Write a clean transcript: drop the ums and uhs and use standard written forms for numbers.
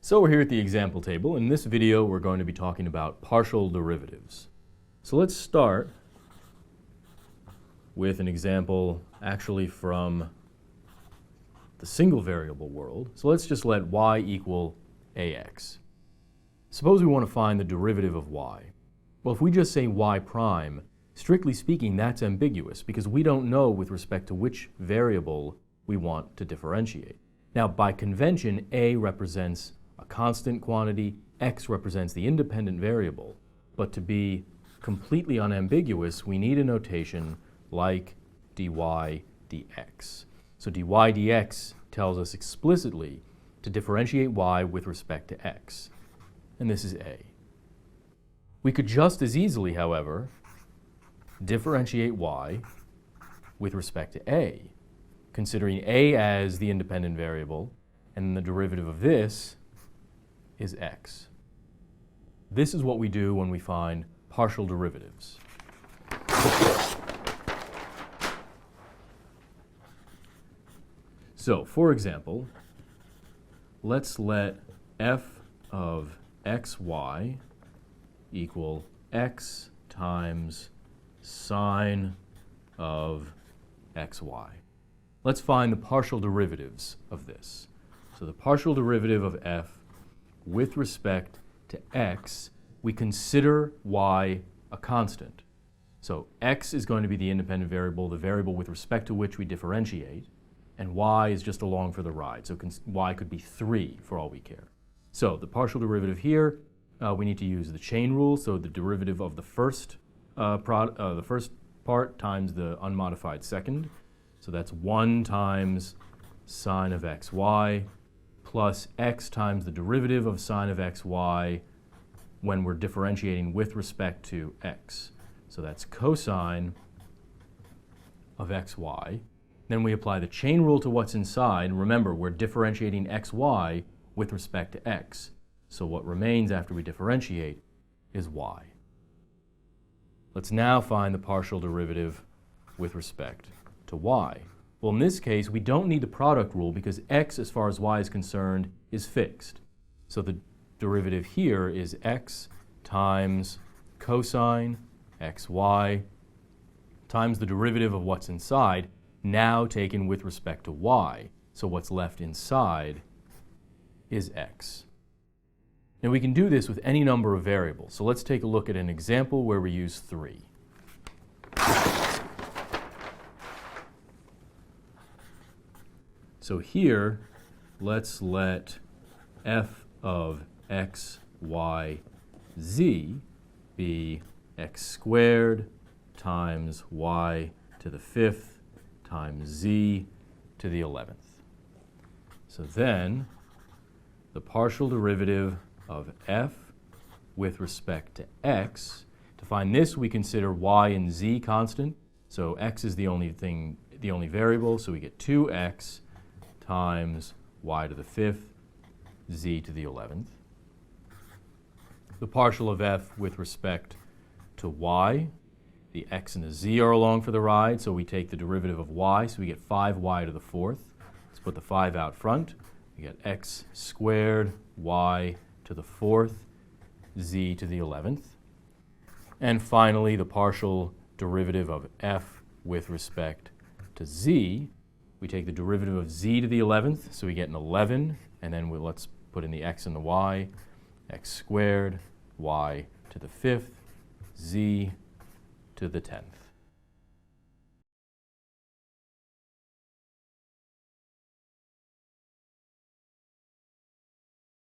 So we're here at the example table. In this video, we're going to be talking about partial derivatives. So let's start with an example actually from the single variable world. So let's just let y equal ax. Suppose we want to find the derivative of y. Well, if we just say y prime, strictly speaking, that's ambiguous because we don't know with respect to which variable we want to differentiate. Now, by convention, a represents a constant quantity, x represents the independent variable. But to be completely unambiguous, we need a notation like dy dx. So dy dx tells us explicitly to differentiate y with respect to x. And this is a. We could just as easily, however, differentiate y with respect to a, considering a as the independent variable, and the derivative of this is x. This is what we do when we find partial derivatives. So, for example, let's let f of xy equal x times sine of xy. Let's find the partial derivatives of this. So the partial derivative of f with respect to x, we consider y a constant. So x is going to be the independent variable, the variable with respect to which we differentiate, and y is just along for the ride. So y could be 3 for all we care. So the partial derivative here, we need to use the chain rule. So the derivative of the first part times the unmodified second. So that's 1 times sine of xy plus x times the derivative of sine of xy when we're differentiating with respect to x. So that's cosine of xy. Then we apply the chain rule to what's inside. Remember, we're differentiating xy with respect to x. So what remains after we differentiate is y. Let's now find the partial derivative with respect to y. Well, in this case, we don't need the product rule because x, as far as y is concerned, is fixed. So the derivative here is x times cosine xy times the derivative of what's inside, now taken with respect to y. So what's left inside is x. Now we can do this with any number of variables. So let's take a look at an example where we use 3. So here, let's let f of x, y, z be x squared times y to the 5th times z to the 11th. So then, the partial derivative of f with respect to x, to find this we consider y and z constant. So x is the only variable, so we get 2x times y to the 5th, z to the 11th. The partial of f with respect to y, the x and the z are along for the ride, so we take the derivative of y, so we get 5y to the 4th. Let's put the 5 out front. We get x squared, y to the 4th, z to the 11th. And finally, the partial derivative of f with respect to z, we take the derivative of z to the 11th, so we get an 11, and then let's put in the x and the y, x squared, y to the 5th, z to the 10th.